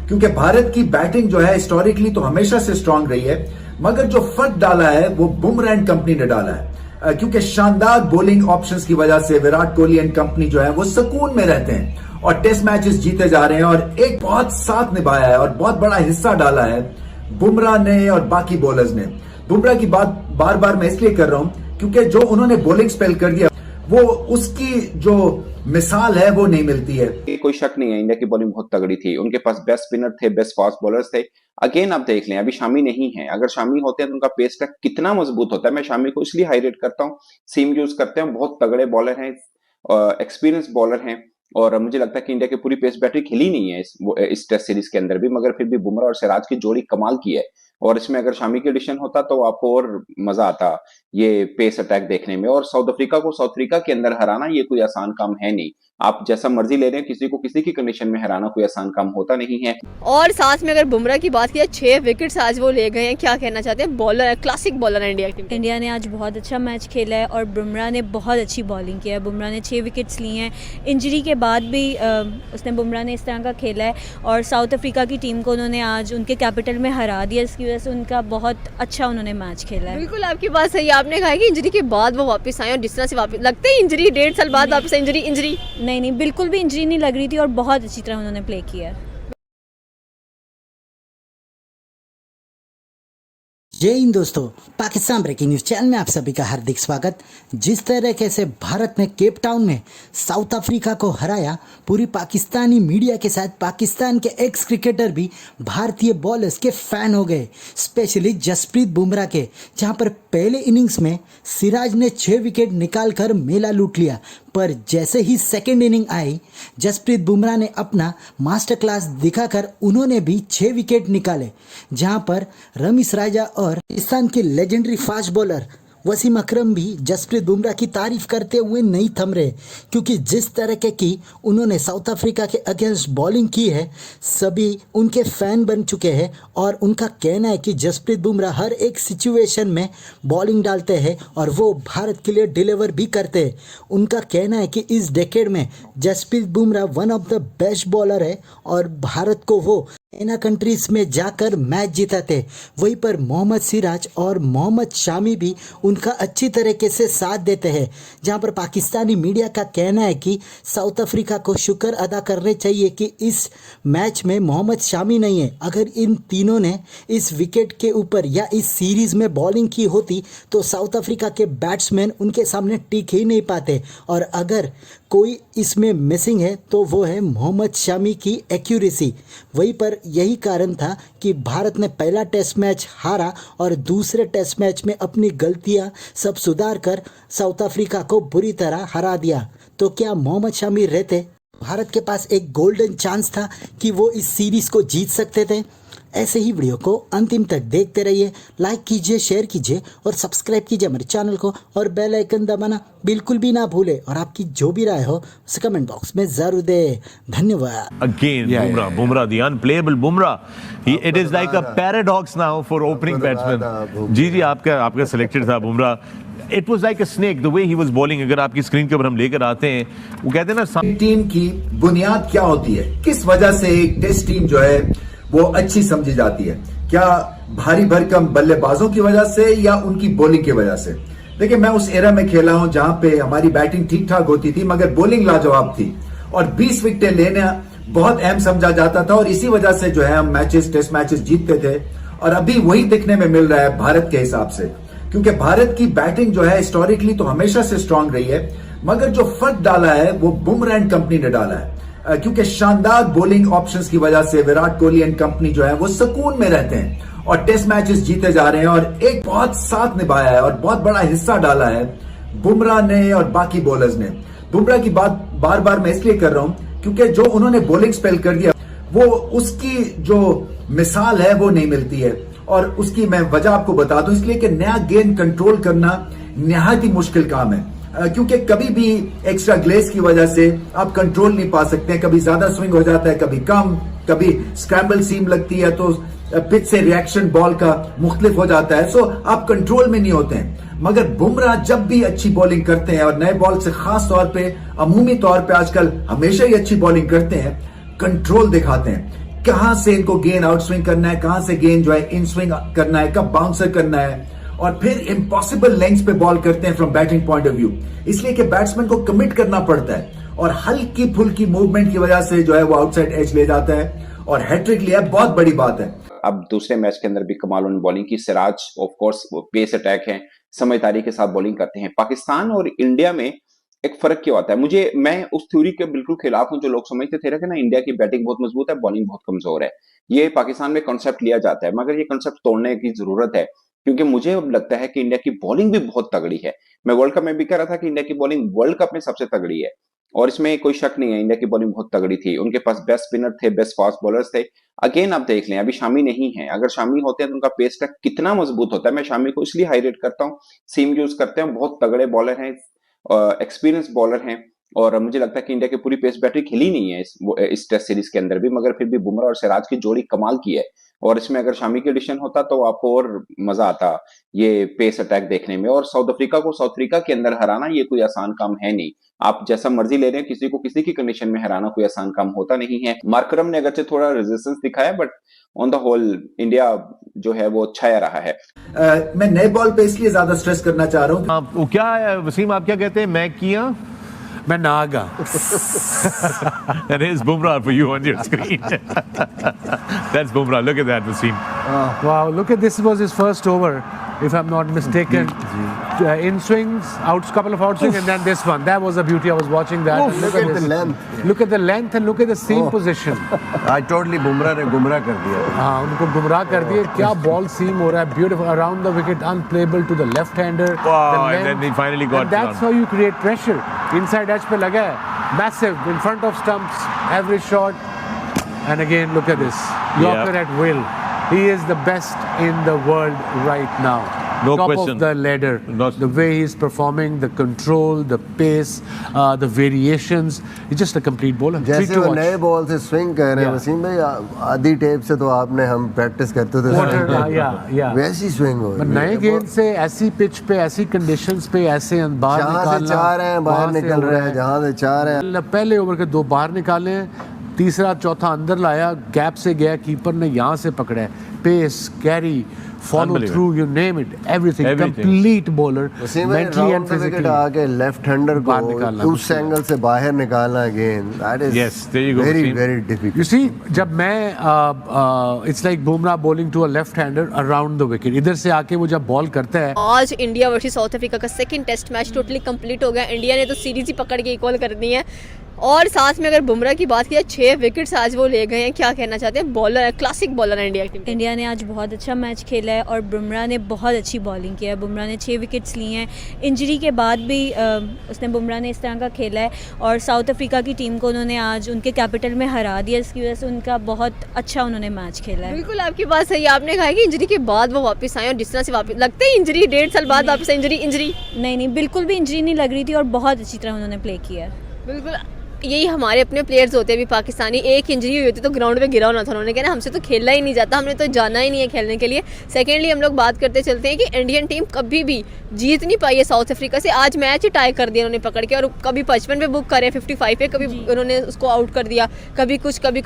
क्योंकि भारत की बैटिंग जो है हिस्टोरिकली तो हमेशा से स्ट्रांग रही है, मगर जो फर्क डाला है वो बुमराह एंड कंपनी ने डाला है। क्योंकि शानदार बॉलिंग ऑप्शंस की वजह से विराट कोहली एंड कंपनी जो है वो सुकून में रहते हैं और टेस्ट मैचेस जीते जा रहे हैं और एक बहुत साथ निभाया है और बहुत बड़ा हिस्सा डाला है बुमराह ने और बाकी बॉलर्स ने। बुमराह की बात बार बार मैं इसलिए कर रहा हूं क्योंकि जो उन्होंने बॉलिंग स्पेल कर दिया वो उसकी जो मिसाल है वो नहीं मिलती है। कोई शक नहीं है, इंडिया की बॉलिंग बहुत तगड़ी थी, उनके पास बेस्ट स्पिनर थे, बेस्ट फास्ट बॉलर्स थे। अगेन आप देख लें, अभी शामी नहीं है, अगर शामी होते हैं तो उनका पेस ट्रैक कितना मजबूत होता है। मैं शामी को इसलिए हाईलाइट करता हूँ, सीम यूज करते हैं, बहुत तगड़े बॉलर हैं, एक्सपीरियंस बॉलर हैं और मुझे लगता है कि इंडिया की पूरी पेस बैटरी खिली नहीं है इस टेस्ट सीरीज के अंदर भी, मगर फिर भी बुमराह और सिराज की जोड़ी कमाल की है और इसमें अगर शामी की एडिशन होता तो आपको और मजा आता ये पेस अटैक देखने में। और साउथ अफ्रीका के अंदर हराना ये कोई आसान काम है नहीं। आप जैसा मर्जी ले रहे हैं, किसी को किसी की कंडीशन में हराना कोई आसान काम होता नहीं है। और साथ में अगर बुमराह की बात की, 6 विकेट्स आज वो ले गए हैं। क्या कहना चाहते हैं? बॉलर, क्लासिक बॉलर है इंडिया टीम। इंडिया ने आज बहुत अच्छा मैच खेला है और बुमराह ने बहुत अच्छी बॉलिंग की है। बुमराह ने 6 विकेट्स लिए हैं। इंजरी के बाद भी बुमराह ने इस तरह का खेला है और साउथ अफ्रीका की टीम को उन्होंने आज उनके कैपिटल में हरा दिया। इसकी वजह से उनका बहुत अच्छा उन्होंने मैच खेला है। बिल्कुल आपकी बात सही है। आपने कहा कि इंजरी के बाद वो वापस आए और जिस तरह से वापस लगते हैं, इंजरी 1.5 साल बाद वापस इंजरी नहीं, बिल्कुल भी इंजरी नहीं लग रही थी और बहुत अच्छी तरह उन्होंने प्ले किया है। जय हिंद दोस्तों, पाकिस्तान ब्रेकिंग न्यूज चैनल में आप सभी का हार्दिक स्वागत। जिस तरीके से भारत ने केप टाउन में साउथ अफ्रीका को हराया, पूरी पाकिस्तानी मीडिया के साथ पाकिस्तान के एक्स क्रिकेटर भी भारतीय बॉलर्स के फैन हो गए, स्पेशली जसप्रीत बुमराह के, जहां पर पहले इनिंग्स में सिराज ने 6 विकेट निकालकर मेला लूट लिया। पर जैसे ही सेकेंड इनिंग आई, जसप्रीत बुमराह ने अपना मास्टर क्लास दिखाकर उन्होंने भी 6 विकेट निकाले, जहां पर रमीज राजा और पाकिस्तान के लेजेंडरी फास्ट बॉलर वसीम अकरम भी जसप्रीत बुमराह की तारीफ करते हुए नहीं थम रहे, क्योंकि जिस तरह की उन्होंने साउथ अफ्रीका के अगेंस्ट बॉलिंग की है, सभी उनके फैन बन चुके हैं और उनका कहना है कि जसप्रीत बुमराह हर एक सिचुएशन में बॉलिंग डालते हैं और वो भारत के लिए डिलीवर भी करते हैं। उनका कहना है कि इस डेकेड में Jasprit Bumrah one of the best bowler है और भारत को वो एना कंट्रीज में जाकर मैच जीताते। वहीं पर मोहम्मद सिराज और मोहम्मद शामी भी उनका अच्छी तरीके से साथ देते हैं, जहां पर पाकिस्तानी मीडिया का कहना है कि साउथ अफ्रीका को शुक्र अदा करने चाहिए कि इस मैच में मोहम्मद शामी नहीं है। अगर इन तीनों ने इस विकेट के ऊपर या इस सीरीज में बॉलिंग की होती तो साउथ अफ्रीका के बैट्समैन उनके सामने टिक ही नहीं पाते, और अगर कोई इसमें मिसिंग है तो वो है मोहम्मद शामी की एक्यूरेसी। वहीं पर यही कारण था कि भारत ने पहला टेस्ट मैच हारा और दूसरे टेस्ट मैच में अपनी गलतियां सब सुधार कर साउथ अफ्रीका को बुरी तरह हरा दिया। तो क्या मोहम्मद शामी रहते, भारत के पास एक गोल्डन चांस था कि वो इस सीरीज को जीत सकते थे। ऐसे ही वीडियो को अंतिम तक देखते रहिए, लाइक कीजिए, शेयर कीजिए और सब्सक्राइब कीजिए हमारे चैनल को और बेल आइकन दबाना बिल्कुल भी ना भूले, और आपकी जो भी राय हो उसे कमेंट बॉक्स में जरूर दे। धन्यवाद। Again, Bumrah, the unplayable Bumrah. It is like a paradox now for opening batsmen. जी आपका selected था Bumrah. It was like a snake the way he was bowling. अगर आपकी स्क्रीन के ऊपर हम लेकर आते हैं, वो कहते हैं ना, टीम की बुनियाद क्या होती है, किस वजह से एक टेस्ट टीम जो है वो अच्छी समझी जाती है? क्या भारी भरकम बल्लेबाजों की वजह से या उनकी बॉलिंग की वजह से? देखिए, मैं उस एरा में खेला हूं जहां पे हमारी बैटिंग ठीक ठाक होती थी मगर बॉलिंग लाजवाब थी और 20 विकेटें लेना बहुत अहम समझा जाता था और इसी वजह से जो है हम टेस्ट मैचेस जीतते थे। और अभी वही दिखने में मिल रहा है भारत के हिसाब से, क्योंकि भारत की बैटिंग जो है हिस्टोरिकली तो हमेशा से स्ट्रांग रही है, मगर जो फर्क डाला है वो बुमराह एंड कंपनी ने डाला है। क्योंकि शानदार बॉलिंग ऑप्शंस की वजह से विराट कोहली एंड कंपनी जो है वो सुकून में रहते हैं और टेस्ट मैचेस जीते जा रहे हैं और एक बहुत साथ निभाया है और बहुत बड़ा हिस्सा डाला है बुमराह ने और बाकी बॉलर्स ने। बुमराह की बात बार बार मैं इसलिए कर रहा हूं क्योंकि जो उन्होंने बॉलिंग स्पेल कर दिया वो उसकी जो मिसाल है वो नहीं मिलती है, और उसकी मैं वजह आपको बता दूं, इसलिए कि नया गेंद कंट्रोल करना निहायत ही मुश्किल काम है, क्योंकि कभी भी एक्स्ट्रा ग्लेस की वजह से आप कंट्रोल नहीं पा सकते। कभी ज्यादा स्विंग हो जाता है, कभी कम, कभी स्क्रैम्बल सीम लगती है तो पिच से रिएक्शन बॉल का मुख्तलिफ हो जाता है, सो आप कंट्रोल में नहीं होते हैं। मगर बुमराह जब भी अच्छी बॉलिंग करते हैं और नए बॉल से खास तौर पे, अमूमी तौर पे आजकल हमेशा ही अच्छी बॉलिंग करते हैं, कंट्रोल दिखाते हैं, कहां से इनको गेंद आउट स्विंग करना है, कहां से गेंद जो है इन स्विंग करना है, कब बाउंसर करना है, और फिर इम्पॉसिबल लेंथ्स पे बॉल करते हैं from batting point of view, इसलिए कि बैट्समैन को कमिट करना पड़ता है और हल्की फुल्की मूवमेंट की वजह से जो है वो आउटसाइड एज ले जाता है और हैट्रिक लिया, बहुत बड़ी बात है। अब दूसरे मैच के अंदर भी कमाल उन्होंने बॉलिंग की। Siraj of course pace attack है, समझदारी के साथ बॉलिंग करते हैं। पाकिस्तान और इंडिया में एक फर्क क्यों आता है? मैं उस थ्योरी के बिल्कुल खिलाफ हूं जो लोग समझते थे कि ना इंडिया की बैटिंग बहुत मजबूत है, बॉलिंग बहुत कमजोर है। ये पाकिस्तान में कॉन्सेप्ट लिया जाता है, मगर ये कॉन्सेप्ट तोड़ने की जरूरत है, क्योंकि मुझे अब लगता है कि इंडिया की बॉलिंग भी बहुत तगड़ी है। मैं वर्ल्ड कप में भी कह रहा था कि इंडिया की बॉलिंग वर्ल्ड कप में सबसे तगड़ी है, और इसमें कोई शक नहीं है, इंडिया की बॉलिंग बहुत तगड़ी थी। उनके पास बेस्ट स्पिनर थे, बेस्ट फास्ट बॉलर्स थे। अगेन आप देख लें, अभी शामी नहीं है, अगर शामी होते हैं तो उनका पेस ट्रैक कितना मजबूत होता है। मैं शामी को इसलिए हाई रेट करता हूँ, सीम यूज करते हैं, बहुत तगड़े बॉलर हैं, एक्सपीरियंस बॉलर हैं, और मुझे लगता है कि इंडिया की पूरी पेस बैटरी खिली नहीं है इस टेस्ट सीरीज के अंदर भी, मगर फिर भी बुमराह और सिराज की जोड़ी कमाल की है। और इसमें अगर शामी की एडिशन होता तो आपको और मजा आता ये पेस अटैक देखने में। और साउथ अफ्रीका को साउथ अफ्रीका के अंदर हराना ये कोई आसान काम है नहीं। आप जैसा मर्जी ले रहे हैं, किसी को किसी की कंडीशन में हराना कोई आसान काम होता नहीं है। मार्करम ने अगरचे थोड़ा रेजिस्टेंस दिखाया, but on the whole India जो है वो छाया रहा है। मैं नए बॉल पे इसलिए ज्यादा स्ट्रेस करना चाह रहा हूँ। आप वो क्या है वसीम, आप क्या कहते हैं? मैं किया मैं Naga. That is Bumrah for you on your screen. That's Bumrah. Look at that, Wasim. Wow, look at this, was his first over, if I'm not mistaken. In swings, couple of out swings, and then this one. That was a beauty. I was watching that. Oh, look at the length. Look at the length and look at the seam position. I totally Bumrah ने गुमराह कर दिया। हाँ, उनको गुमराह कर दिए। क्या बॉल सीम हो रहा है, beautiful around the wicket, unplayable to the left-hander. Wow, and then he finally got and that's how you create pressure. Inside edge पे लगा है, massive in front of stumps, every shot, and again look at this, Yorker at will. He is the best in the world right now. No Top question. of the ladder. The way he's performing, the control, the pace, the variations. He's just a complete bowler. जैसे वो नए ball से swing कर रहे हैं वसीम भाई, आधी tape से तो आपने हम प्रैक्टिस करते थे, वैसी स्विंग हो रही है। नए गेंद से ऐसी पिच पे, ऐसी कंडीशंस पे, ऐसे बाहर जहाँ से निकालना, चाह रहे हैं बाहर निकल रहे हैं, जहाँ से चाह रहे हैं। पहले ओवर के 2 बाहर निकाले हैं, तीसरा चौथा अंदर लाया, गैप से गया, कीपर ने यहाँ से पकड़ा है। Pace, carry, follow through, you name it, everything. Complete bowler, mentally and physically. आके लेफ्ट हैंडर को उस एंगल से बाहर निकालना गेंद, that is very very difficult. You see, जब मैं it's like Bumrah bowling to a left hander around the wicket, इधर से आके वो जब बॉल करता है। आज इंडिया वर्सेस साउथ अफ्रीका का second test match totally complete हो गया। इंडिया ने तो सीरीज ही पकड़ के इक्वल कर दी है, और साथ में अगर बुमराह की बात की 6 विकेट्स आज वो ले गए हैं। क्या कहना चाहते हैं? बॉलर है, क्लासिक बॉलर है इंडिया की टीम। इंडिया ने आज बहुत अच्छा मैच खेला है और बुमराह ने बहुत अच्छी बॉलिंग की है। बुमराह ने 6 विकेट्स लिए हैं। इंजरी के बाद भी बुमराह ने इस तरह का खेला है, और साउथ अफ्रीका की टीम को उन्होंने आज उनके कैपिटल में हरा दिया, इसकी वजह से उनका बहुत अच्छा उन्होंने मैच खेला है। बिल्कुल आपकी बात सही है। आपने कहा कि इंजरी के बाद वो वापस आए, और जिस तरह से वापस लगता है इंजरी 1.5 साल बाद वापस इंजरी नहीं, बिल्कुल भी इंजरी नहीं लग रही थी, और बहुत अच्छी तरह उन्होंने प्ले किया है। बिल्कुल यही हमारे अपने प्लेयर्स होते हैं। अभी पाकिस्तानी एक इंजरी हुई होती तो ग्राउंड पे गिरा होना था। उन्होंने कहना हमसे तो खेलना ही नहीं जाता, हमने तो जाना ही नहीं है खेलने के लिए। सेकेंडली हम लोग बात करते चलते हैं कि इंडियन टीम कभी भी जीत नहीं पाई है साउथ अफ्रीका से। आज मैच ही टाई कर दिया उन्होंने पकड़ के, और कभी 55 पे बुक करे, 55 पे, कभी उन्होंने उसको आउट कर दिया, कभी कुछ कभी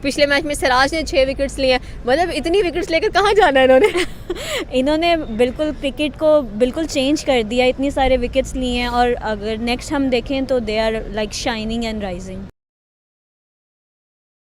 पिछले मैच में सिराज ने 6 विकेट्स लिए। मतलब इतनी विकेट्स लेकर कहाँ जाना है इन्होंने? इन्होंने बिल्कुल क्रिकेट को बिल्कुल चेंज कर दिया, इतनी सारे विकेट्स लिए हैं, और अगर नेक्स्ट हम देखें तो they are like shining and rising.